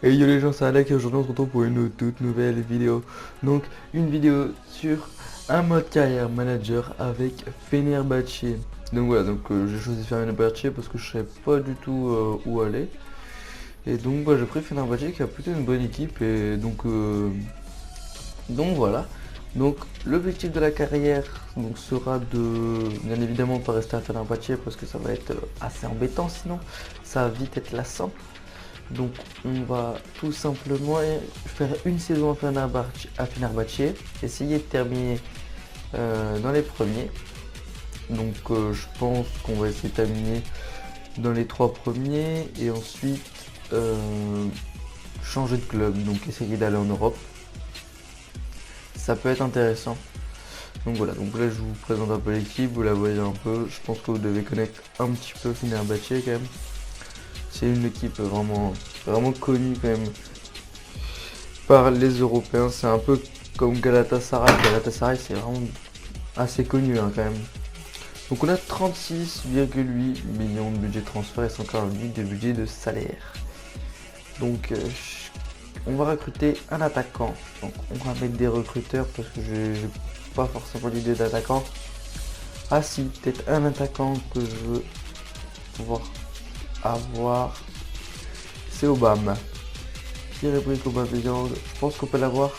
Et yo les gens, c'est Alec et aujourd'hui on se retrouve pour une toute nouvelle vidéo. Donc une vidéo sur un mode carrière manager avec Fenerbahçe. Donc voilà, j'ai choisi Fenerbahçe parce que je savais pas du tout où aller. Et donc j'ai pris Fenerbahçe qui a plutôt une bonne équipe et donc voilà. Donc l'objectif de la carrière sera de bien évidemment pas rester à Fenerbahçe parce que ça va être assez embêtant sinon. Ça va vite être lassant. Donc on va tout simplement faire une saison à Fenerbahçe, essayer de terminer dans les premiers. Je pense qu'on va essayer de terminer dans les trois premiers et ensuite changer de club, donc essayer d'aller en Europe. Ça peut être intéressant. Donc voilà, donc là je vous présente un peu l'équipe, vous la voyez un peu. Je pense que vous devez connaître un petit peu Fenerbahçe quand même. C'est une équipe vraiment connue quand même par les Européens. C'est un peu comme Galatasaray. Galatasaray, c'est vraiment assez connu quand même. Donc on a 36,8 millions de budget de transfert et 148 de budget de salaire. Donc on va recruter un attaquant. Donc on va mettre des recruteurs parce que j'ai pas forcément l'idée d'attaquant. Ah si, peut-être un attaquant que je veux pouvoir avoir. C'est Obama. Pierre-Emerick Aubameyang, je pense qu'on peut l'avoir.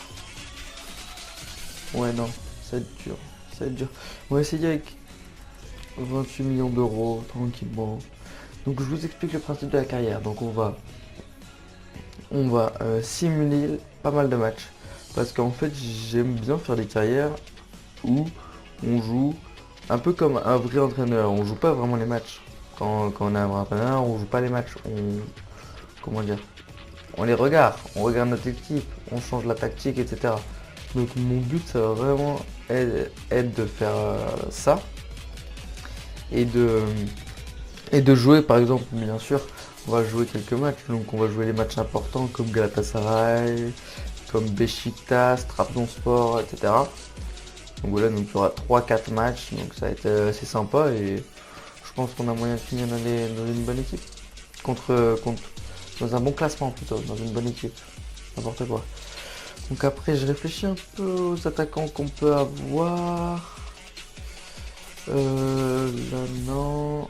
Ouais non, ça va être dur. Ça va être dur. On va essayer avec 28 millions d'euros, tranquillement. Donc je vous explique le principe de la carrière. Donc on va simuler pas mal de matchs. Parce qu'en fait j'aime bien faire des carrières où on joue un peu comme un vrai entraîneur. On joue pas vraiment les matchs. Quand on est un vrai entraîneur, on joue pas les matchs. Comment dire, on les regarde, on regarde notre équipe, on change la tactique, etc. Donc mon but ça va vraiment être de faire ça et de jouer par exemple, bien sûr, on va jouer quelques matchs, donc on va jouer les matchs importants comme Galatasaray, comme Beşiktaş, Trabzonspor, etc. Donc voilà, donc il y aura 3-4 matchs, donc ça va être assez sympa et je pense qu'on a moyen de finir dans une bonne équipe. Dans un bon classement plutôt, dans une bonne équipe. N'importe quoi. Donc après je réfléchis un peu aux attaquants qu'on peut avoir. Là non.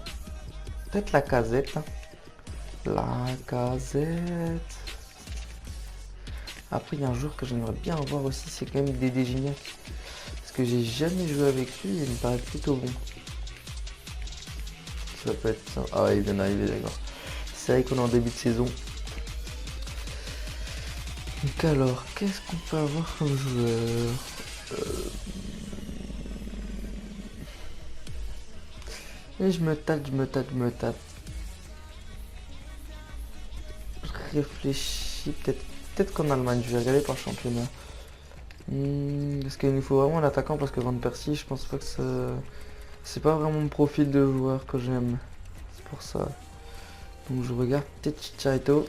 Peut-être la casette. La casette. Après il y a un joueur que j'aimerais bien avoir aussi, c'est quand même Dédé Gignac. Parce que j'ai jamais joué avec lui et il me paraît plutôt bon. Ça peut être ça. Ah ouais, il vient d'arriver, d'accord. C'est vrai qu'on est en début de saison. Donc alors, qu'est-ce qu'on peut avoir comme joueur Et je me tâte. Je réfléchis, peut-être qu'en Allemagne, je vais regarder par championnat. Parce qu'il nous faut vraiment un attaquant parce que Van Persie, je pense pas que ça... C'est pas vraiment mon profil de joueur que j'aime. C'est pour ça. Donc je regarde peut-être Chicharito.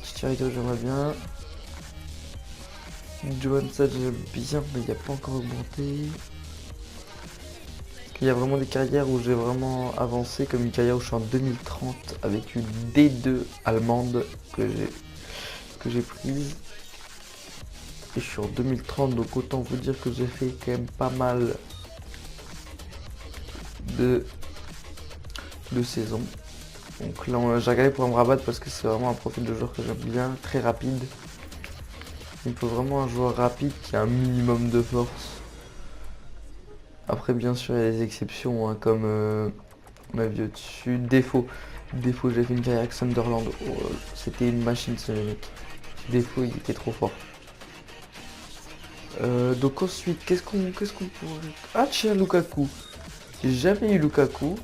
Chicharito, j'aimerais bien. Johansson, j'aime bien, mais il n'y a pas encore augmenté. Il y a vraiment des carrières où j'ai vraiment avancé, comme une carrière où je suis en 2030 avec une D2 allemande que j'ai prise. Et je suis en 2030, donc autant vous dire que j'ai fait quand même pas mal de saisons. Donc là, j'ai regardé pour me rabattre parce que c'est vraiment un profil de joueur que j'aime bien, très rapide. Il me faut vraiment un joueur rapide qui a un minimum de force. Après, bien sûr, il y a des exceptions, comme ma vie au-dessus. Défaut, j'ai fait une carrière avec Sunderland. Oh, c'était une machine ce mec. Défaut, il était trop fort. Donc ensuite, qu'est-ce qu'on pourrait... Ah tiens, Lukaku. J'ai jamais eu Lukaku.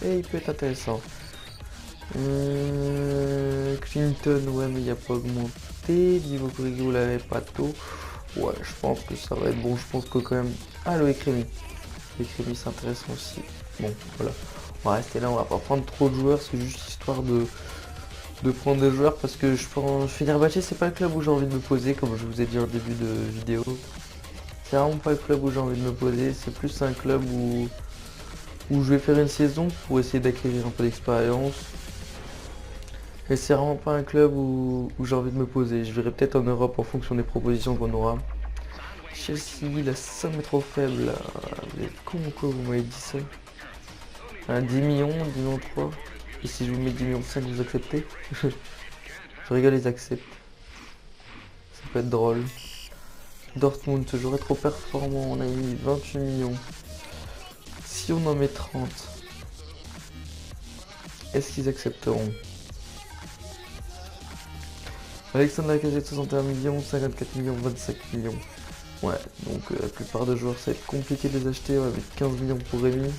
Et il peut être intéressant. Clinton, ouais, mais il n'y a pas augmenté. Divo Corrigo l'avait pas tôt. Ouais, je pense que ça va être bon. Je pense que quand même... Ah, Loïc Rémy. Loïc Rémy, c'est intéressant aussi. Bon, voilà. On va rester là, on va pas prendre trop de joueurs. C'est juste histoire de prendre des joueurs parce que je pense Fenerbahçe, c'est pas le club où j'ai envie de me poser, comme je vous ai dit en début de vidéo. C'est vraiment pas le club où j'ai envie de me poser. C'est plus un club où je vais faire une saison pour essayer d'acquérir un peu d'expérience. Et c'est vraiment pas un club où j'ai envie de me poser. Je verrai peut-être en Europe en fonction des propositions qu'on aura. Chelsea, la somme est trop faible là. Vous êtes con ou quoi, vous m'avez dit ça? 10 millions, 10 millions 3. Et si je vous mets 10 millions 5, vous acceptez? Je rigole, ils acceptent. Ça peut être drôle. Dortmund, ce joueur est trop performant. On a mis 28 millions. Si on en met 30, est-ce qu'ils accepteront? Alexandre Lacazette, 61 millions, 54 millions, 25 millions. Ouais, donc la plupart des joueurs, ça va être compliqué de les acheter. On va mettre 15 millions pour Rémi.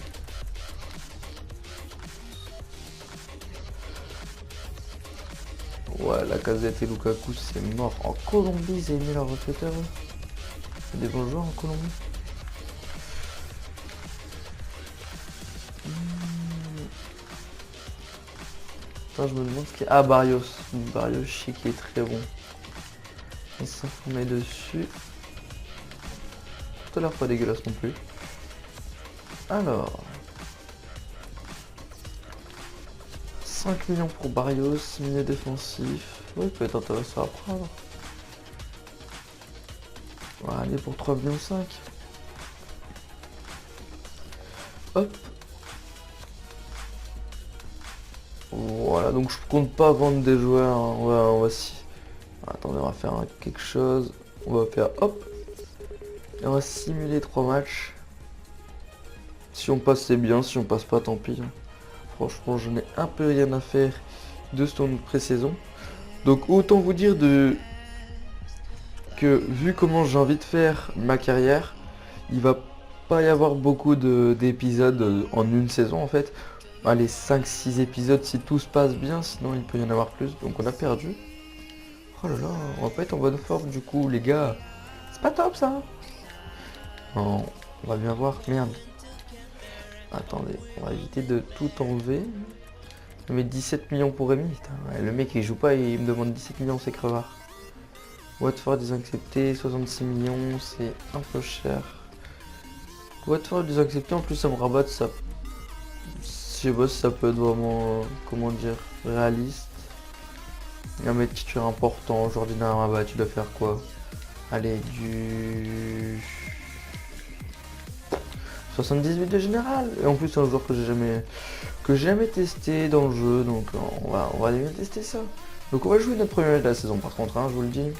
Ouais, Lacazette et Lukaku, c'est mort. En Colombie, ils avaient mis leur recruteur. Il y a des bons joueurs en Colombie. Attends, je me demande ce qu'il y a. Ah, Barrios. Barrios, je sais qu'il est très bon. On s'informer dessus. Tout à l'heure, pas dégueulasse non plus. Alors. 5 millions pour Barrios, milieu défensif. Oui, il peut être intéressant à prendre. On va aller pour 3 millions 5. Hop. Voilà, donc je compte pas vendre des joueurs. Hein. On va si. Attendez, on va faire quelque chose. On va faire hop. Et on va simuler 3 matchs. Si on passe, c'est bien. Si on passe pas, tant pis. Hein. Franchement, je n'ai un peu rien à faire de ce tournoi de pré-saison. Donc autant vous dire que vu comment j'ai envie de faire ma carrière, il va pas y avoir beaucoup d'épisodes en une saison en fait. Allez, 5-6 épisodes si tout se passe bien, sinon il peut y en avoir plus. Donc on a perdu. Oh là là, on va pas être en bonne forme du coup les gars. C'est pas top ça. Non, on va bien voir. Merde. Attendez, on va éviter de tout enlever. Je mets 17 millions pour Rémi. Putain, le mec il joue pas et il me demande 17 millions, c'est crevard. Watford ils ont accepté, 66 millions, c'est un peu cher. Watford ils ont accepté, en plus ça me rabatte, ça. Je sais pas si ça peut être vraiment, comment dire, réaliste. Il y a un mec titulaire important, Jordi Rabat, tu dois faire quoi? Allez, du 78 de général. Et en plus c'est un joueur que j'ai jamais testé dans le jeu, donc on va bien tester ça. Donc on va jouer notre premier match de la saison par contre, hein, je vous le dis.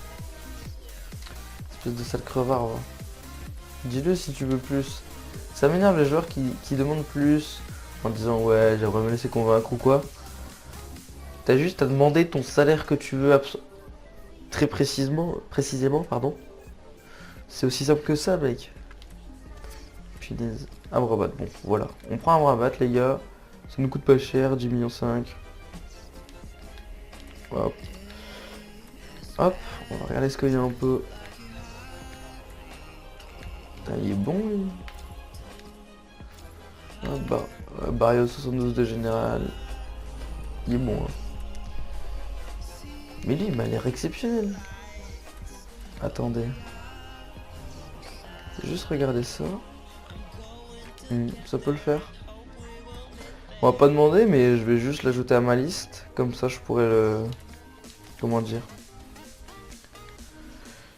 Espèce de sale crevard, va. Dis-le si tu veux plus. Ça m'énerve les joueurs qui demandent plus en disant ouais j'aimerais me laisser convaincre ou quoi. T'as juste à demander ton salaire que tu veux très précisément, pardon. C'est aussi simple que ça mec. Punaise. Amrabat, bon voilà. On prend Amrabat les gars. Ça nous coûte pas cher, 10 millions 5. Hop. Hop, on va regarder ce qu'il y a un peu. Putain, il est bon lui. Barrio 72 de général. Il est bon. Hein. Mais lui, il m'a l'air exceptionnel. Attendez. Juste regarder ça. Ça peut le faire. On va pas demander, mais je vais juste l'ajouter à ma liste. Comme ça, je pourrais le... Comment dire?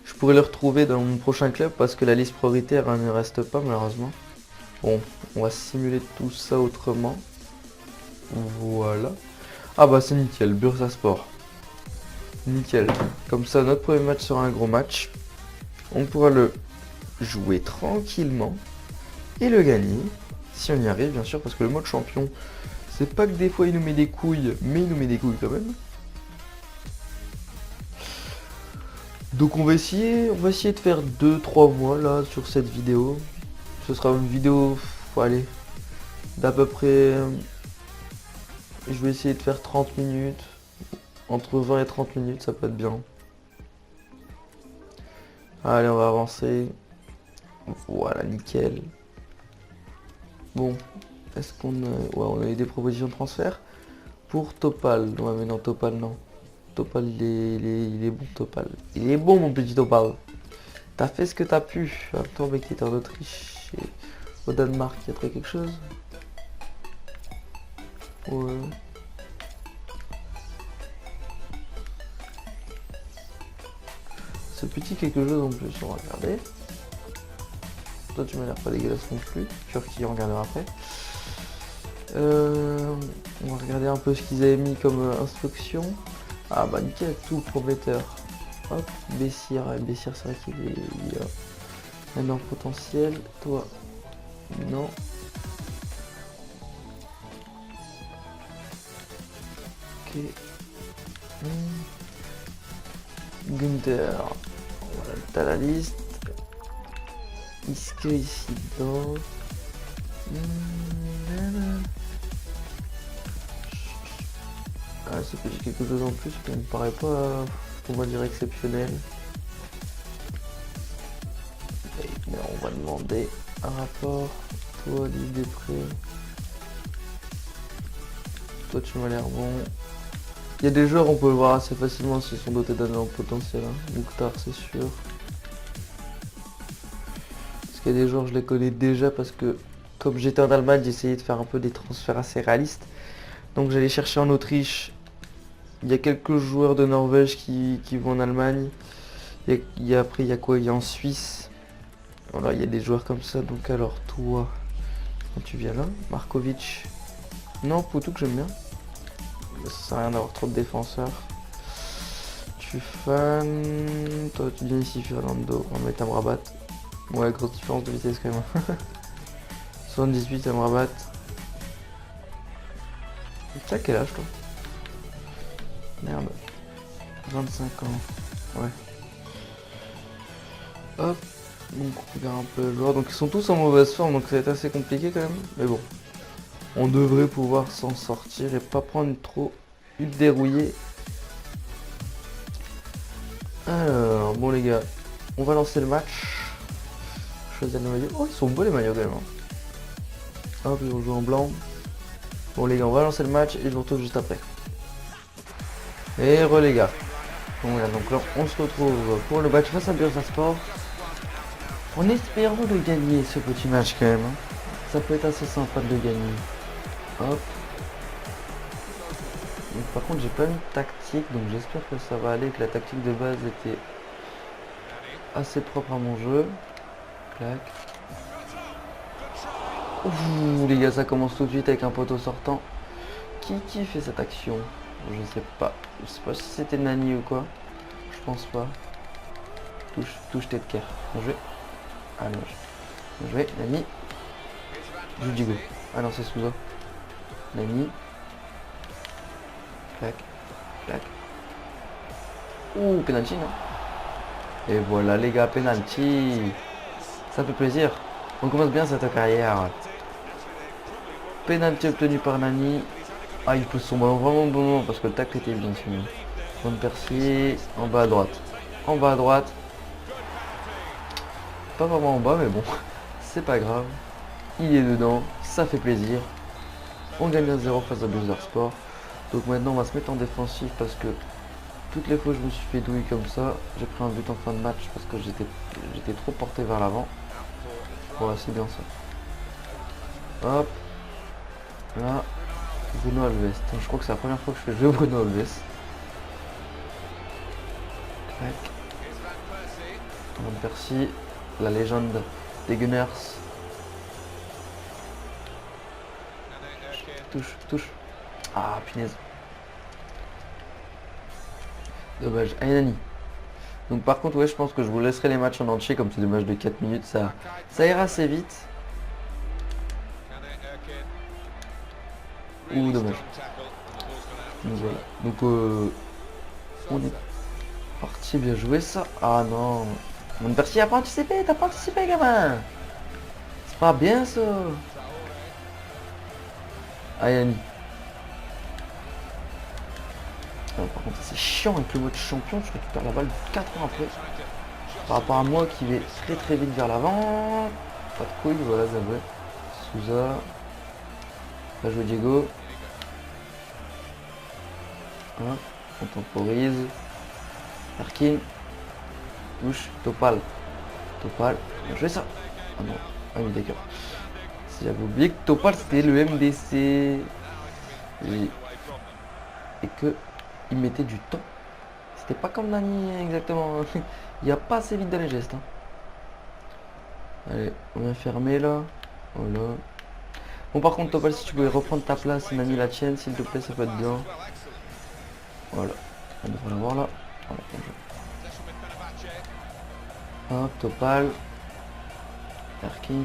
Je pourrais le retrouver dans mon prochain club parce que la liste prioritaire ne reste pas malheureusement. Bon, on va simuler tout ça autrement. Voilà. Ah bah c'est nickel, Bursaspor. Nickel. Comme ça, notre premier match sera un gros match. On pourra le jouer tranquillement et le gagner. Si on y arrive, bien sûr, parce que le mode champion, c'est pas que des fois il nous met des couilles, mais il nous met des couilles quand même. Donc on va essayer de faire 2-3 mois là sur cette vidéo. Ce sera une vidéo, allez, d'à peu près... Je vais essayer de faire 30 minutes. Entre 20 et 30 minutes, ça peut être bien. Allez, on va avancer. Voilà, nickel. Bon, est-ce qu'on a... Ouais, on a eu des propositions de transfert. Pour Topal. Ouais, mais non, Topal, non. Topal, il est bon, Topal. Il est bon, mon petit Topal. T'as fait ce que t'as pu. Toi, mec, qui est en Autriche et au Danemark, il y a trouvé quelque chose? Ouais. ce petit quelque chose en plus, on va regarder. Toi tu m'as l'air pas dégueulasse non plus, sûr qu'il regardera après. On va regarder un peu ce qu'ils avaient mis comme instruction. Ah bah nickel, tout prometteur. Hop, Bessir, Bessir c'est vrai qu'il a un énorme potentiel. Toi, non. Ok. Gunther, voilà, t'as la liste. Iske ici dedans. Ah, c'est petit quelque chose en plus qui me paraît pas, on va dire, exceptionnel. Mais on va demander un rapport. Toi, Lille des Prés. Toi, tu m'as l'air bon. Il y a des joueurs, on peut le voir assez facilement s'ils sont dotés d'un énorme potentiel. Hein. Mouktar, c'est sûr. Parce qu'il y a des joueurs, je les connais déjà parce que, comme j'étais en Allemagne, j'essayais de faire un peu des transferts assez réalistes. Donc j'allais chercher en Autriche. Il y a quelques joueurs de Norvège qui vont en Allemagne. Après, il y a quoi? Il y a en Suisse. Voilà, il y a des joueurs comme ça. Donc alors, toi, quand tu viens là, Markovic. Non, Poutou que j'aime bien. Ça sert à rien d'avoir trop de défenseurs. Tu fan. Toi, tu viens ici, Fernando. On va mettre Amrabat. Ouais, grosse différence de vitesse quand même. 78, Amrabat. T'as quel âge toi? Merde. 25 ans. Ouais. Hop. Donc on regarde un peu le joueur. Donc ils sont tous en mauvaise forme, donc ça va être assez compliqué quand même. Mais bon. On devrait pouvoir s'en sortir et pas prendre trop une dérouillée. Alors, bon les gars. On va lancer le match. Choisir le maillot. Oh, ils sont beaux les maillots quand même. Hop, ils vont jouer en blanc. Bon les gars, on va lancer le match et je vous retrouve juste après. Et les gars. Bon voilà, donc là on se retrouve pour le match face à Bursaspor. En espérant de gagner ce petit match quand même. Hein. Ça peut être assez sympa de le gagner. Hop. Donc, par contre j'ai pas une tactique, donc j'espère que ça va aller, que la tactique de base était assez propre à mon jeu. Clac. Ouh les gars, ça commence tout de suite avec un poteau sortant. Qui fait cette action? Je sais pas. Je sais pas si c'était Nani ou quoi. Je pense pas. Touche tête de care. Bien joué. Ah non. Bien joué. Nani. Judigo. Ah non, c'est Souza. Nani. Clac. Clac. Ouh, penalty, non? Et voilà les gars, penalty. Ça fait plaisir. On commence bien cette carrière. Penalty obtenu par Nani. Ah, il pousse son ballon vraiment bon moment parce que le tacle était bien sûr. Van Persie en bas à droite. En bas à droite. Pas vraiment en bas, mais bon, c'est pas grave. Il est dedans, ça fait plaisir. On gagne 1-0 face à Bursaspor. Donc maintenant, on va se mettre en défensif parce que toutes les fois que je me suis fait douiller comme ça, j'ai pris un but en fin de match parce que j'étais trop porté vers l'avant. Voilà, c'est bien ça. Hop. Là. Bruno Alves. Je crois que c'est la première fois que je fais jouer Bruno Alves. Clac. Van Persie, la légende des Gunners. Touche. Ah, punaise. Dommage. Nani. Donc par contre, ouais, je pense que je vous laisserai les matchs en entier, comme c'est des matchs de 4 minutes, ça ira assez vite. Ouh, dommage. Donc voilà. Donc on est parti, bien joué ça. Ah non. Van Persie a pas anticipé, t'as pas anticipé gamin. C'est pas bien ça. Ayani. Par contre c'est chiant avec le mode champion, je récupère la balle 4 ans après. Par rapport à moi qui vais très vite vers l'avant. Pas de couilles, voilà, Zabé. Souza. Pas joué Diego. Hein, on temporise. Arkin. Touche. Topal. Bien joué ça. Ah non. Ah oui d'accord. Si j'avais oublié que Topal c'était le MDC. Et que il mettait du temps. C'était pas comme Nani exactement. Il n'y a pas assez vite dans les gestes. Hein. Allez, on vient fermer là. Voilà. Bon par contre Topal, si tu pouvais reprendre ta place et Nani la tienne, s'il te plaît, ça peut être bien. Voilà. On devrait l'avoir là. Voilà, hop, Topal. Erkin.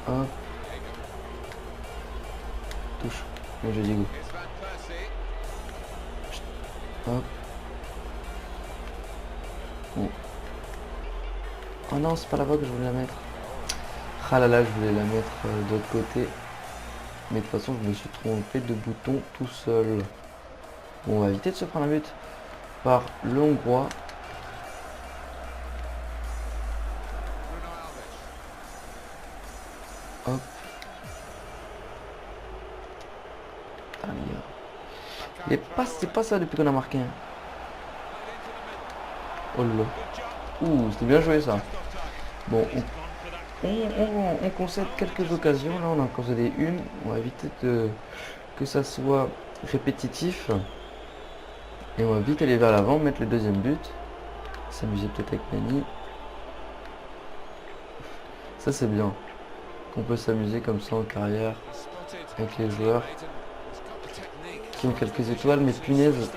Hop. Touche. Bien joué Diego. Hop. Bon. Oh non, c'est pas là-bas que je voulais la mettre. Ah là là, je voulais la mettre de l'autre côté. Mais de toute façon, je me suis trompé de bouton tout seul. Bon, on va éviter de se prendre un but par le Hongrois. Hop. C'est pas ça depuis qu'on a marqué. Hein. Oh là. Ouh, c'était bien joué ça. Bon, on concède quelques occasions. Là, on en a concédé une. On va éviter que ça soit répétitif. Et on va vite aller vers l'avant, mettre le deuxième but. S'amuser peut-être avec Nani. Ça, c'est bien. Qu'on peut s'amuser comme ça en carrière avec les joueurs qui ont quelques étoiles. Mais punaise,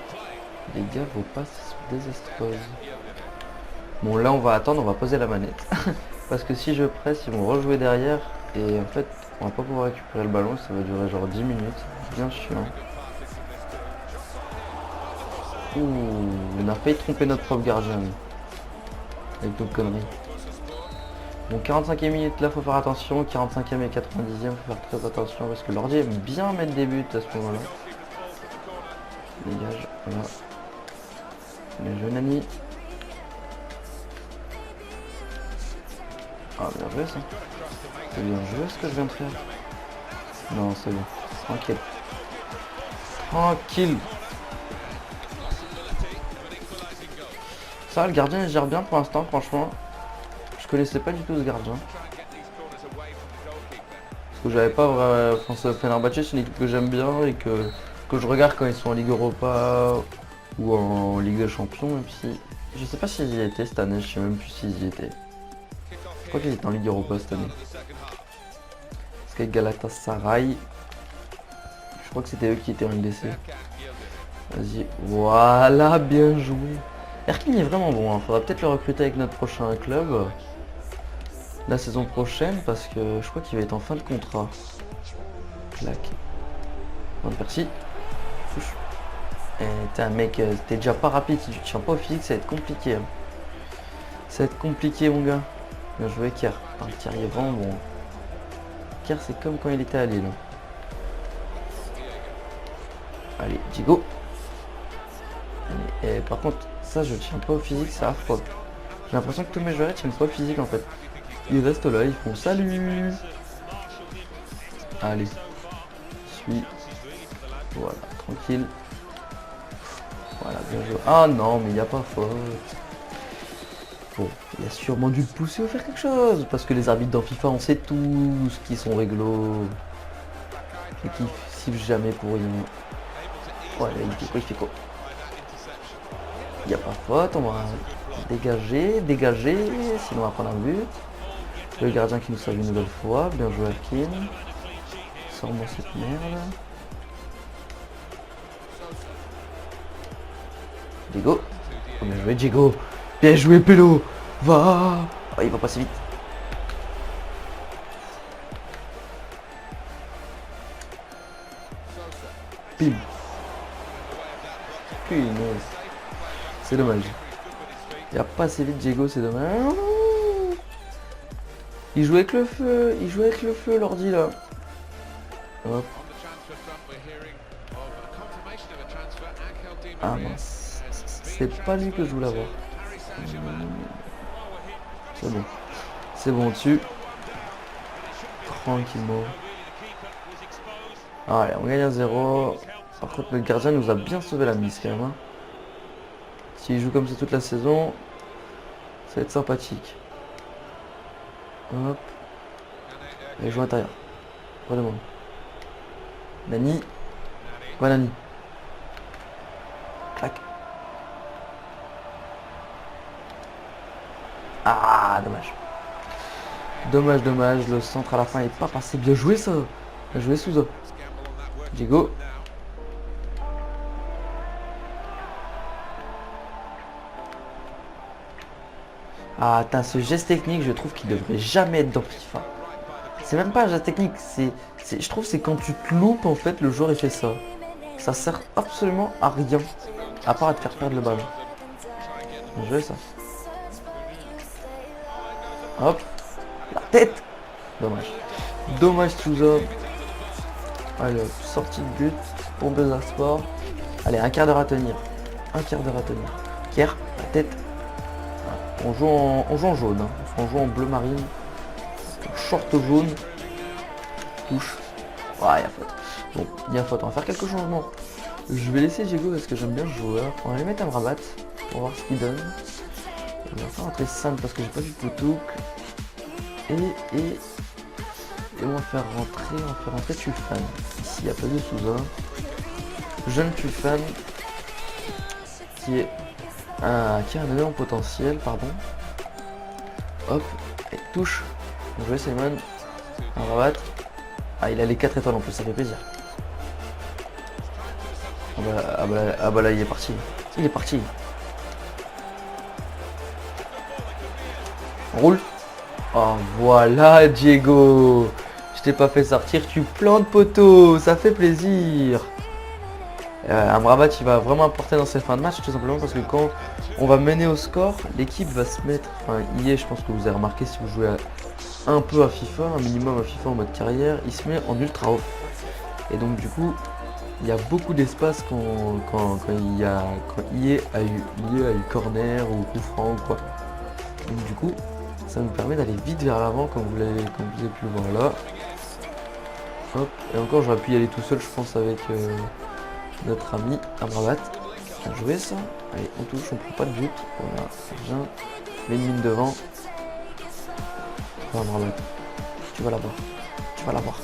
les gars, vos passes sont désastreuses. Bon, là, on va attendre, on va poser la manette. Parce que si je presse, ils vont rejouer derrière. Et en fait, on va pas pouvoir récupérer le ballon. Ça va durer genre 10 minutes. Bien chiant. Ouh, on a failli tromper notre propre gardien. Avec nos conneries. Bon, 45e minute, là, faut faire attention. 45e et 90e, faut faire très attention. Parce que l'ordi aime bien mettre des buts à ce moment-là. Dégage, voilà. Le jeu Nani. Ah, bien joué ça. C'est bien joué ce que je viens de faire. Non, c'est bon. Tranquille. Tranquille. Ça, le gardien il gère bien pour l'instant, franchement. Je connaissais pas du tout ce gardien. Parce que j'avais pas vraiment. Enfin, ce Fenerbahçe, c'est une équipe que j'aime bien et que je regarde quand ils sont en Ligue Europa ou en Ligue des Champions. Même si. Je sais pas s'ils y étaient cette année, je sais même plus s'ils y étaient. Je crois qu'ils étaient en Ligue Europa cette année. Parce qu'avec Galatasaray, je crois que c'était eux qui étaient en LDC. Vas-y, voilà, bien joué. Erkin est vraiment bon, hein. Faudra peut-être le recruter avec notre prochain club la saison prochaine parce que je crois qu'il va être en fin de contrat. Clac. Van Persie. Touche. Et t'es un mec, t'es déjà pas rapide, si tu tiens pas au physique, ça va être compliqué. Hein. Ça va être compliqué mon gars. Bien joué Kier. Kier il est vraiment bon. Kier c'est comme quand il était à Lille. Allez, Diego. Et par contre, ça je tiens pas au physique, c'est affreux. J'ai l'impression que tous mes joueurs tiennent pas au physique en fait. Ils restent là, ils font salut. Allez. Suis. Voilà, tranquille. Voilà, bien joué. Ah non, mais il n'y a pas faute. Bon, il a sûrement dû le pousser ou faire quelque chose. Parce que les arbitres dans FIFA, on sait tous qu'ils sont réglo. Et qui sifflent jamais pour rien. Voilà, il fait quoi? Il n'y a pas faute, on va dégager, sinon on va prendre un but. Le gardien qui nous salue une nouvelle fois, bien joué Erkin. Sors-moi cette merde. Diego. Oh, bien joué Diego. Bien joué Pélo. Va. Oh, il va passer vite. Pim. Punaise. C'est dommage. Il a pas assez vite Diego, c'est dommage. Il joue avec le feu, l'ordi là. Hop. Ah mince. C'est pas lui que je voulais avoir. C'est bon. C'est bon dessus. Tranquillement. Allez, on gagne à 0. Par contre, le gardien nous a bien sauvé la mise quand même. Hein. S'il joue comme ça toute la saison, ça va être sympathique. Hop. Et joue à l'intérieur. Redemande. Nani. Voilà Nani. Clac. Ah, dommage. Dommage, le centre à la fin est pas passé. Bien joué ça. Bien joué Souza. Diego. Ah, t'as ce geste technique, je trouve qu'il devrait jamais être dans FIFA. C'est même pas un geste technique, je trouve c'est quand tu te loupes en fait, le joueur il fait ça. Ça sert absolument à rien, à part à te faire perdre le ballon. Bien joué ça. Hop, la tête. Dommage. Dommage Souza. Allez, sortie de but pour Bezasport. Allez, un quart d'heure à tenir. Un quart d'heure à tenir. Kier, la tête. On joue en jaune, hein. On joue en bleu marine. Short jaune. Touche. Ouais, il y a faute. Bon, il y a faute. On va faire quelques changements. Je vais laisser Diego parce que j'aime bien le joueur. On va lui mettre un rabat pour voir ce qu'il donne. On va faire rentrer Sam parce que j'ai pas vu Poutouk. Et on va faire rentrer Tufan. Ici, il n'y a pas de Souza. Jeune Tufan qui a un énorme potentiel, pardon. Hop, et touche. Bien joué Simon. Un rabat. Ah, il a les 4 étoiles en plus, ça fait plaisir. Ah bah là, il est parti. Il est parti. On roule. Oh, voilà, Diego. Je t'ai pas fait sortir, tu plantes poteau. Ça fait plaisir. Amrabat, il va vraiment apporter dans ces fins de match, tout simplement parce que quand on va mener au score, l'équipe va se mettre... Enfin, je pense que vous avez remarqué si vous jouez un peu à FIFA, un minimum à FIFA en mode carrière, il se met en ultra haut. Et donc du coup, il y a beaucoup d'espace quand IE a eu corner ou coup franc ou quoi. Donc du coup, ça nous permet d'aller vite vers l'avant comme vous avez pu le voir là. Hop, et encore j'aurais pu y aller tout seul je pense avec notre ami Amrabat. Bien joué ça. Allez, on touche, on prend pas de but. Voilà, c'est bien. Mets une mine devant. Amrabat. Tu vas l'avoir. Tu vas l'avoir.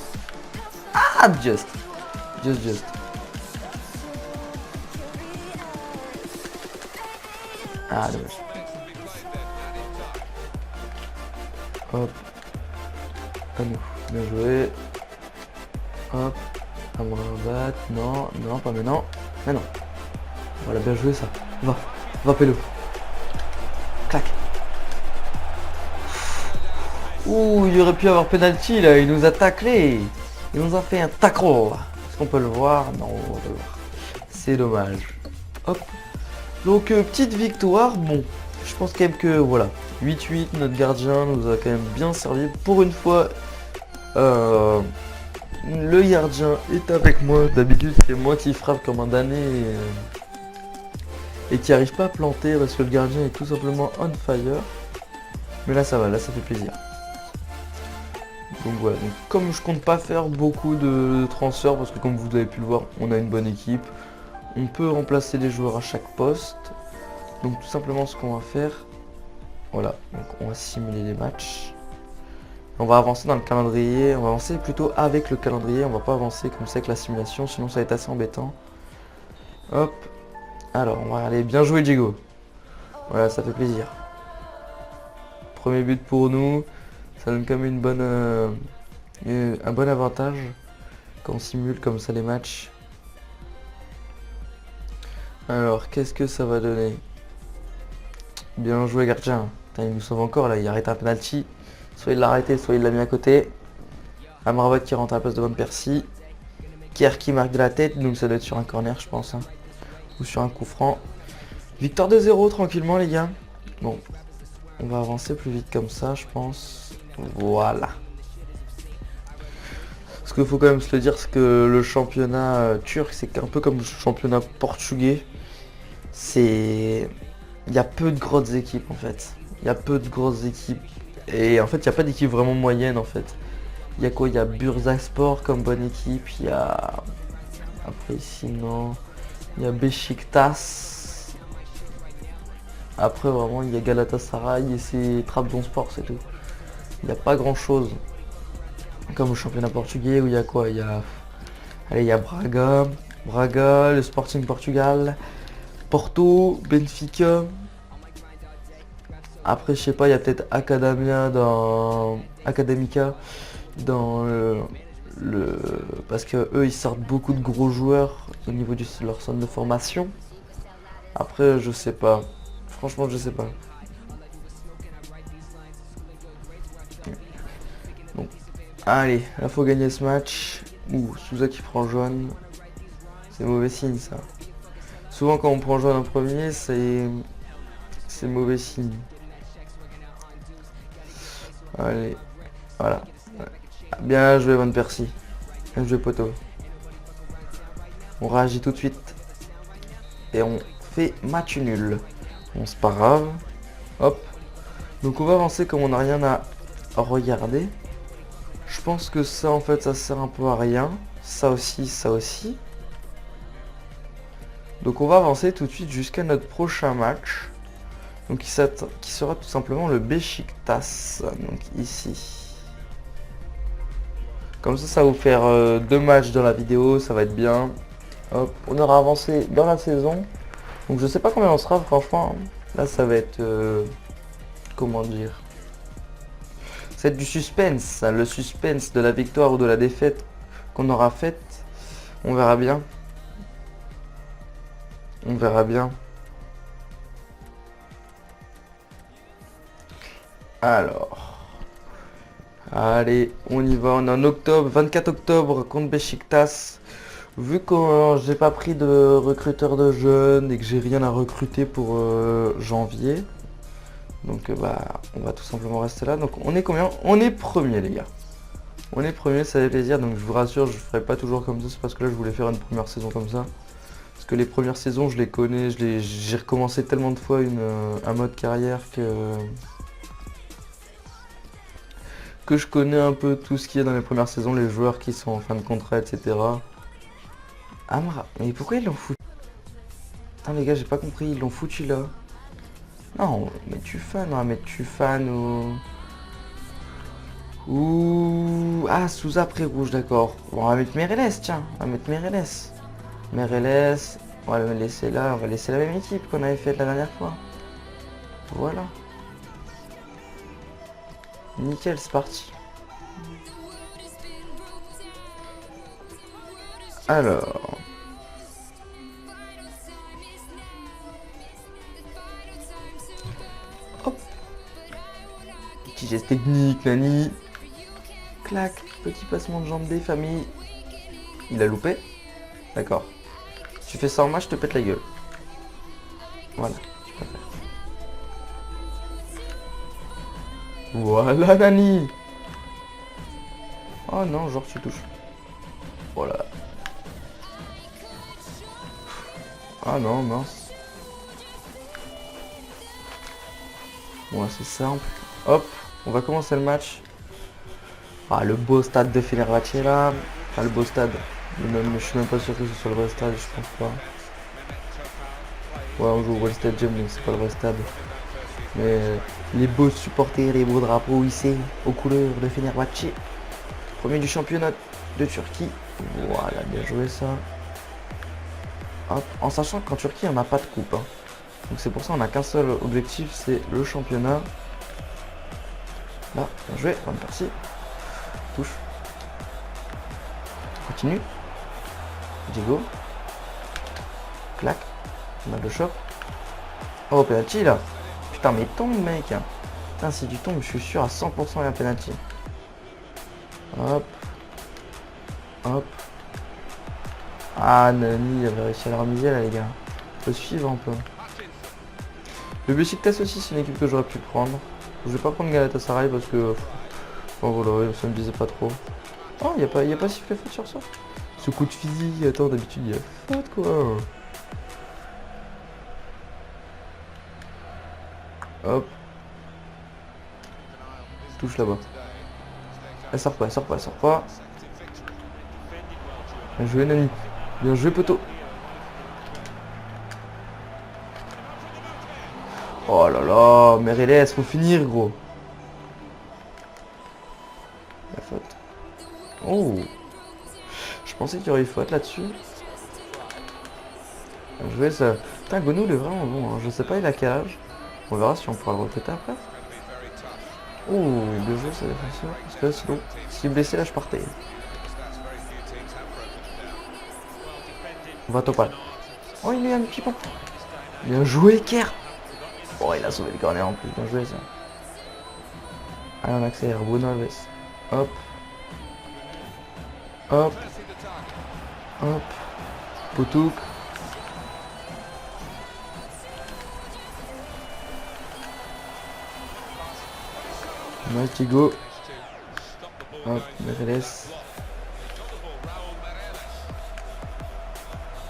Ah, just. Ah, dommage. Hop. À nous. Bien joué. Hop. Amrabat. Non, pas maintenant. Maintenant. Voilà, bien joué ça. Va Pélo. Clac. Ouh, il aurait pu avoir penalty là, il nous a taclé. Il nous a fait un tacro. Est-ce qu'on peut le voir? Non, on va pas le voir. C'est dommage. Hop. Donc petite victoire, bon. Je pense quand même que voilà. 8-8, notre gardien nous a quand même bien servi. Pour une fois, le gardien est avec moi. D'habitude c'est moi qui frappe comme un damné et qui arrive pas à planter parce que le gardien est tout simplement on fire. Mais là ça va, là ça fait plaisir. Donc voilà, donc comme je compte pas faire beaucoup de transferts parce que comme vous avez pu le voir, on a une bonne équipe. On peut remplacer les joueurs à chaque poste. Donc tout simplement ce qu'on va faire, voilà, donc on va simuler les matchs. On va avancer dans le calendrier, on va avancer plutôt avec le calendrier, on va pas avancer comme ça avec la simulation, sinon ça va être assez embêtant. Hop, alors on va aller bien jouer Diego. Voilà, ça fait plaisir. Premier but pour nous, ça donne quand même un bon avantage quand on simule comme ça les matchs. Alors, qu'est-ce que ça va donner? Bien joué gardien. Putain, il nous sauve encore là, il arrête un penalty. Soit il l'a arrêté, soit il l'a mis à côté. Amrabat qui rentre à la place de Van Persie. Kier qui marque de la tête, donc ça doit être sur un corner je pense. Hein. Ou sur un coup franc. Victoire de 0 tranquillement les gars. Bon, on va avancer plus vite comme ça je pense. Voilà. Ce qu'il faut quand même se le dire, c'est que le championnat turc, c'est un peu comme le championnat portugais. Il y a peu de grosses équipes en fait. Il y a peu de grosses équipes. Et en fait, il n'y a pas d'équipe vraiment moyenne en fait. Il y a quoi? Il y a Bursaspor comme bonne équipe. Il y a... Après sinon... Il y a Beşiktaş. Après vraiment, il y a Galatasaray et c'est Trabzonspor, c'est tout. Il n'y a pas grand chose. Comme au championnat portugais où il y a quoi? Il y a... Allez, il y a Braga, le Sporting Portugal, Porto, Benfica. Après, je sais pas, il y a peut-être Academica dans parce que eux ils sortent beaucoup de gros joueurs au niveau de leur centre de formation. Après, je sais pas. Franchement, je sais pas. Donc, allez, là faut gagner ce match. Ouh, Souza qui prend jaune. C'est mauvais signe ça. Souvent quand on prend jaune en premier, c'est mauvais signe. Allez, voilà. Bien joué Van Persie. Bien joué poteau. On réagit tout de suite. Et on fait match nul. Bon, c'est pas grave. Hop. Donc on va avancer comme on n'a rien à regarder. Je pense que ça en fait ça sert un peu à rien. Ça aussi, ça aussi. Donc on va avancer tout de suite jusqu'à notre prochain match. Donc qui sera tout simplement le Beşiktaş. Donc ici. Comme ça va vous faire 2 matchs dans la vidéo, ça va être bien. Hop, on aura avancé dans la saison. Donc je sais pas combien on sera franchement. Là ça va être... comment dire, c'est du suspense, hein, le suspense de la victoire ou de la défaite qu'on aura faite. On verra bien. On verra bien. Alors. Allez, on y va. On est en octobre, 24 octobre contre Beşiktaş. Vu que j'ai pas pris de recruteur de jeunes et que j'ai rien à recruter pour janvier. Donc bah on va tout simplement rester là. Donc on est combien? On est premier les gars. On est premier, ça fait plaisir. Donc je vous rassure, je ferai pas toujours comme ça. C'est parce que là je voulais faire une première saison comme ça. Parce que les premières saisons je les connais, j'ai recommencé tellement de fois un mode carrière que je connais un peu tout ce qui est dans les premières saisons, les joueurs qui sont en fin de contrat, etc. Amra, mais pourquoi ils l'ont foutu? Putain les gars, j'ai pas compris, ils l'ont foutu là. Non, mais tu fan, on va mettre tu fan ou... Ah, Souza après rouge, d'accord. Bon, on va mettre Meireles, tiens, on va mettre Meireles. Meireles, on va le laisser là, on va laisser la même équipe qu'on avait faite la dernière fois. Voilà. Nickel, c'est parti. Alors... Hop. Petit geste technique, Nani. Clac, petit passement de jambe des familles. Il a loupé. D'accord. Si tu fais ça en match, je te pète la gueule. Voilà, tu peux faire. Voilà, Nani. Oh non, genre tu touches. Voilà. Ah non, mince. Bon, c'est simple. Hop, on va commencer le match. Ah, le beau stade de Fenerbahçe là. Ah, le beau stade. Je suis même pas sûr que ce soit le vrai stade, je pense pas. Ouais, on joue au Wall Stadium, donc c'est pas le vrai stade. Mais les beaux supporters, les beaux drapeaux ici, aux couleurs de Fenerbahçe. Premier du championnat de Turquie. Voilà, bien joué ça. Hop, en sachant qu'en Turquie, on n'a pas de coupe. Hein. Donc c'est pour ça qu'on n'a qu'un seul objectif, c'est le championnat. Là, bien joué, bonne partie. Touche. Continue. Diego. Clac. Mal de choc. Oh, penalty là. Putain, mais tombe, mec. Putain, si tu tombes, je suis sûr à 100% il y a un penalty. Hop. Hop. Ah, Nani, il avait réussi à la remiser là, les gars. Faut suivre un peu. Le Beşiktaş aussi, c'est une équipe que j'aurais pu prendre. Je vais pas prendre Galatasaray parce que... Enfin voilà, ça me disait pas trop. Oh, y a pas sifflé faute sur ça. Ce coup de physique, attends, d'habitude il y a faute quoi. Hop. Touche là-bas. Elle sort pas, elle sort pas, elle sort pas. Bien joué Nani. Bien joué poteau. Oh là là, Meireles, faut finir gros. La faute. Oh. Je pensais qu'il y aurait eu faute là-dessus. Bien joué ça. Putain, Gonou il est vraiment bon, hein. Je sais pas il a quel âge. On verra si on pourra le recruter après. Ouh, bien joué ça défenseur. Parce que là sinon, s'il est blessé là je partais. On va Topal. Oh il met un petit pont. Bien joué Kerr. Oh il a sauvé le corner en plus, bien joué ça. Allez on accélère, Bruno Alves. Hop. Hop. Hop. Poutouk. Maltigo. Hop, Mereles.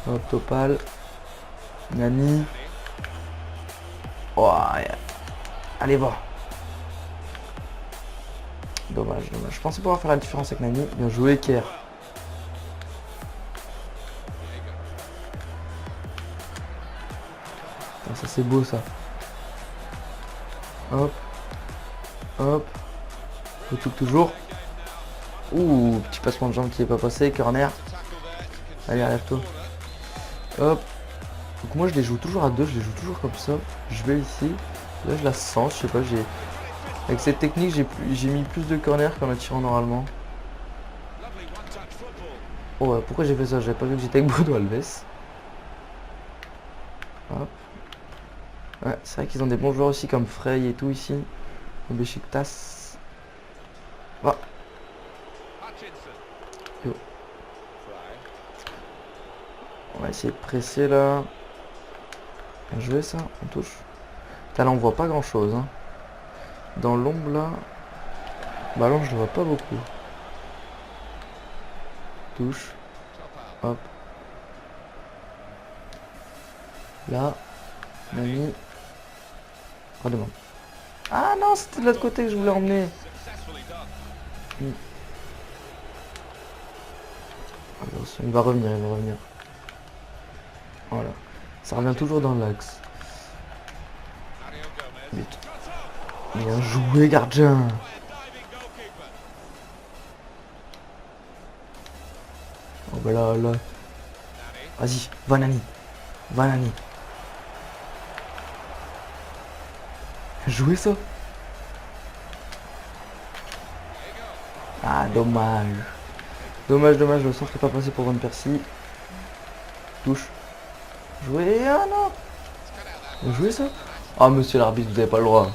Hop, Topal. Nani. Oh, yeah. Allez, va. Dommage, dommage. Je pensais pouvoir faire la différence avec Nani. Bien joué, Kerr. Ça, c'est beau, ça. Hop. Hop. Poutouk toujours. Ouh, petit passement de jambe qui n'est pas passé. Corner. Allez, arrête-toi. Hop. Donc moi je les joue toujours à deux, je les joue toujours comme ça. Je vais ici. Là je la sens, je sais pas, j'ai. Avec cette technique j'ai mis plus de corner qu'en attirant normalement. Oh ouais, pourquoi j'ai fait ça? J'avais pas vu que j'étais avec Bruno Alves. Hop. Ouais, c'est vrai qu'ils ont des bons joueurs aussi comme Frey et tout ici. Au Beşiktaş. Ah. Yo. On va essayer de presser là. Bien joué ça, on touche. Là on voit pas grand chose. Hein. Dans l'ombre là. Ballon je le vois pas beaucoup. Touche. Hop. Là. Nani. Redemande. Ah non, c'était de l'autre côté que je voulais emmener. Il va revenir, il va revenir. Voilà. Ça revient toujours dans l'axe. Bien joué, gardien. Oh bah là, là. Vas-y, va Nani. Va Nani. Jouer ça. Ah, dommage. Dommage, dommage, le centre n'est pas passé pour Van Persie. Touche. Jouer. Ah non. Jouer ça. Ah, monsieur l'arbitre, vous avez pas le droit.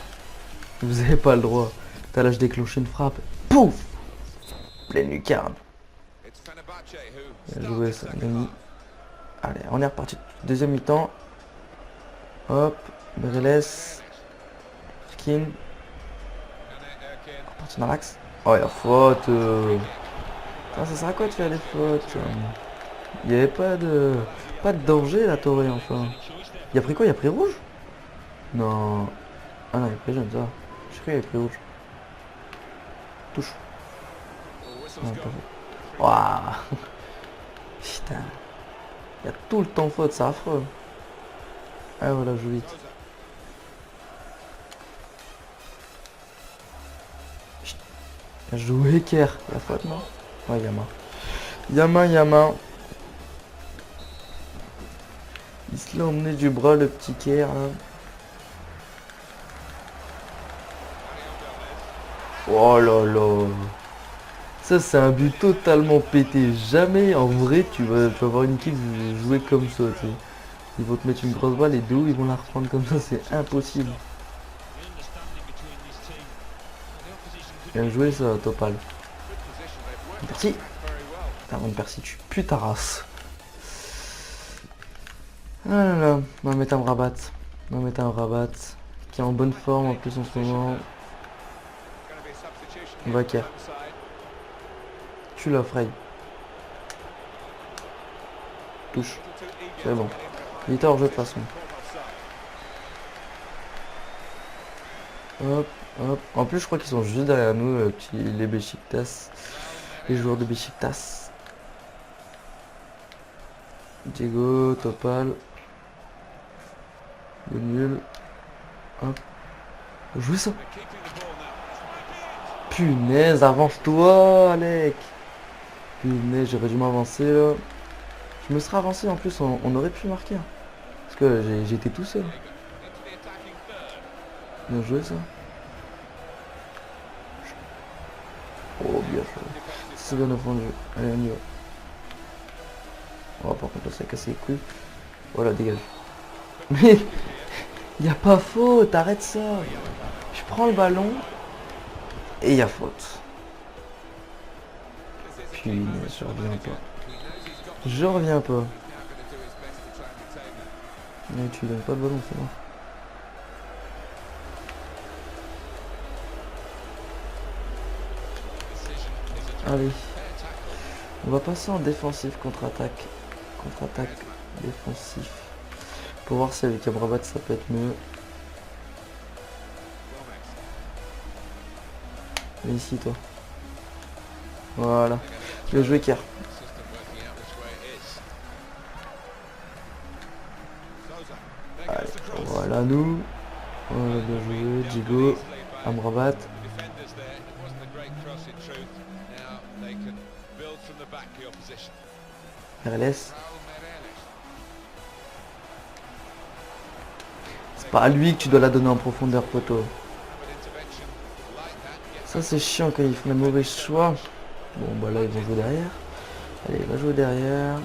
Vous avez pas le droit. T'as là, je déclenche une frappe. Pouf. Pleine lucarne. Bien joué ça, Nani. Allez, on est reparti. Deuxième mi-temps. Hop. Mereles. Skin. Reparti dans l'axe. Oh, il y a faute. Ça sert à quoi de faire des fautes? Il n'y avait pas de danger la Torre enfin. Il a pris quoi? Il a pris rouge? Non. Ah non, il a pris jaune, ça. Je crois qu'il a pris rouge. Touche. Non, pas fait. Waouh. Putain. Il y a tout le temps faute, c'est affreux. Ah voilà, joue vite. Bien joué, Kerr. La faute, non? Ouais, Yama. Yama, Yama. Il se l'a emmené du bras, le petit Kerr, là. Oh là là. Ça, c'est un but totalement pété. Jamais, en vrai, tu vas avoir une équipe jouer comme ça, tu sais. Ils vont te mettre une grosse balle et d'où ils vont la reprendre comme ça, c'est impossible. Bien joué ça, Topal. Merci. T'as une Persie, tu pues ta race. Ah là là, on va mettre un Rabat. On va mettre un Rabat qui est en bonne forme en plus en ce moment. On va Kerr. Tu l'as, Frey. Touche. C'est bon. Il était hors jeu de toute façon. Hop, hop. En plus, je crois qu'ils sont juste derrière nous, les Beşiktaş. Les joueurs de Beşiktaş. Diego, Topal. Le nul. Hop. Jouez ça. Punaise, avance-toi, Alec. Punaise, j'aurais dû m'avancer là. Je me serais avancé en plus, on aurait pu marquer. Parce que j'étais tout seul. Bien joué ça. Oh bien joué. C'est bien défendu. Allez on y va. Oh par contre ça a cassé les couilles. Voilà dégage. Mais y a pas faute, arrête ça. Je prends le ballon et y a faute. Puis je reviens pas. Je reviens pas. Mais tu donnes pas le ballon, c'est bon. Allez. On va passer en défensif contre-attaque. Contre-attaque défensif. Pour voir si avec Amrabat ça peut être mieux. Viens ici toi. Voilà. Bien joué Kier. Allez, voilà nous. Voilà, bien joué. Diego. Amrabat. RLS. C'est pas à lui que tu dois la donner en profondeur, poteau. Ça c'est chiant quand ils font les mauvais choix. Bon bah là ils vont jouer derrière. Allez, il va jouer derrière.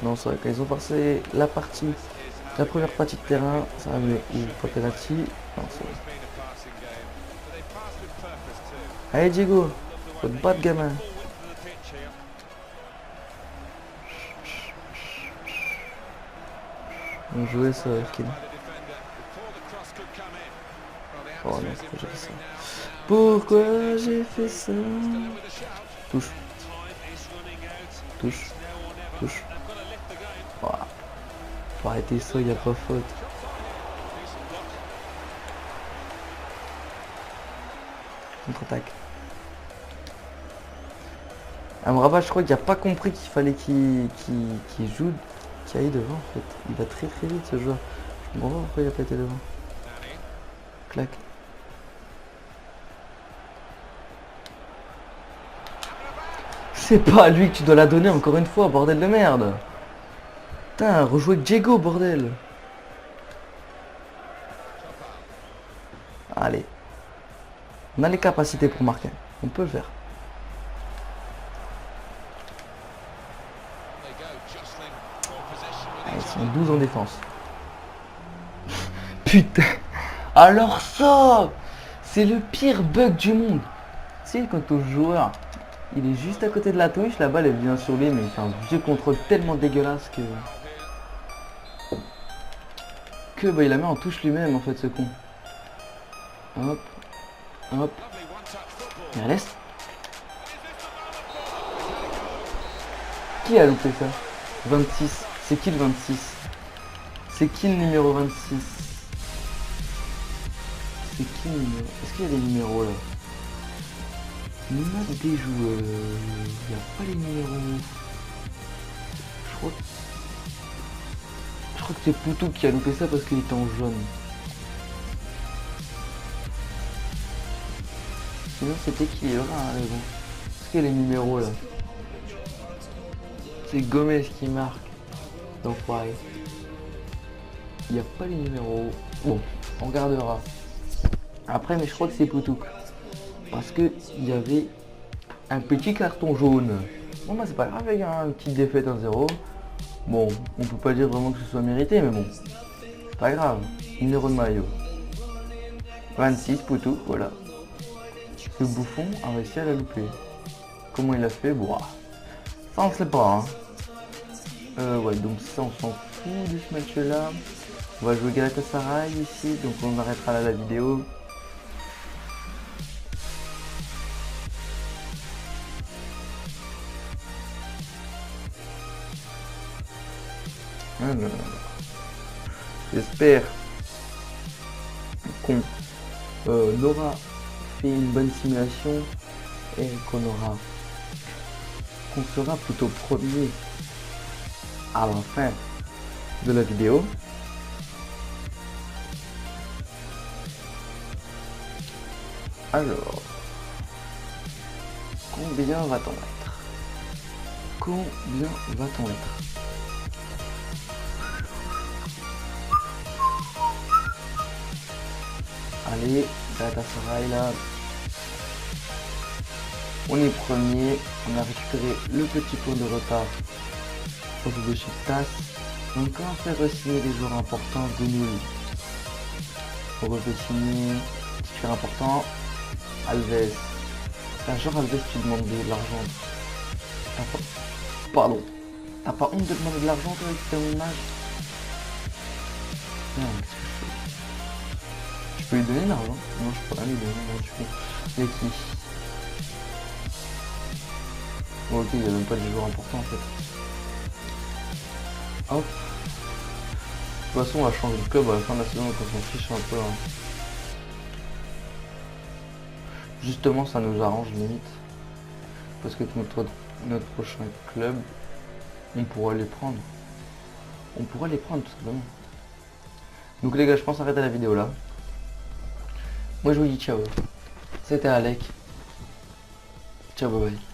Non, c'est vrai, quand ils ont passé la première partie de terrain, ça va mieux. Ou pas penalty. Non, c'est vrai. Allez Diego, faut te battre gamin. On jouait ça, Erkin. Oh non, pourquoi j'ai fait ça? Pourquoi j'ai fait ça? Touche. Touche. Touche. Oh. Faut arrêter ça, il n'y a pas faute. Contre-attaque. Amrabat, je crois qu'il n'a pas compris qu'il fallait qu'il joue, qu'il aille devant en fait. Il va très très vite ce joueur. Je comprends pas pourquoi il n'a pas été devant. Clac. C'est pas à lui que tu dois la donner encore une fois, bordel de merde. Putain, rejouer avec Diego, bordel. Allez. On a les capacités pour marquer. On peut le faire. Allez, ils sont 12 en défense. Putain. Alors ça, c'est le pire bug du monde. Tu sais, quand ton joueur, il est juste à côté de la touche, la balle elle vient sur lui, mais il fait un vieux contrôle tellement dégueulasse que bah, il la met en touche lui-même en fait ce con. Hop, hop. Et laisse. Qui a loupé ça? 26. C'est qui le 26? C'est qui le numéro 26? C'est qui le numéro? Est-ce qu'il y a des numéros là? Il y a des joueurs. Il n'y a pas les numéros. Je crois que c'est Poutou qui a loupé ça parce qu'il était en jaune. Sinon c'était qui est là, hein, bon. Est-ce qu'il y a les numéros là? C'est Gomez qui marque. Donc pareil. Il n'y a pas les numéros. Bon, on regardera. Après, mais je crois que c'est Poutou. Parce que il y avait un petit carton jaune. Bon bah c'est pas grave, il y a une petite défaite 1-0. Bon, on peut pas dire vraiment que ce soit mérité, mais bon. C'est pas grave. Numéro de maillot. 26, Poutou, voilà. Ce bouffon a réussi à la louper. Comment il a fait? Bon, ça on sait pas. Hein. Ouais, donc ça on s'en fout de ce match-là. On va jouer Galatasaray ici, donc on arrêtera là la vidéo. J'espère qu'on aura fait une bonne simulation et qu'on sera plutôt premier à la fin de la vidéo. Alors Combien va-t-on être? Combien va-t-on être? Allez, Galatasaray là. On est premier. On a récupéré le petit point de retard au Beşiktaş. Donc quand on fait re-signer les joueurs importants de nul. On refait signer super important. Alves. Un genre Alves, tu demandes de l'argent. Pardon. T'as pas honte de demander de l'argent toi avec ton âge? Non, qu'est-ce que je fais? Je peux lui donner de l'argent? Non, je peux pas lui donner, non, du coup. Il y a qui? Bon, ok, il n'y a même pas de joueurs importants en fait. Hop. De toute façon, on va changer de club à la fin de la saison, donc on s'en fiche un peu. Hein. Justement, ça nous arrange limite. Parce que notre prochain club, on pourra les prendre. On pourra les prendre tout simplement. Donc les gars, je pense arrêter la vidéo là. Moi je vous dis ciao. C'était Alec. Ciao, bye bye.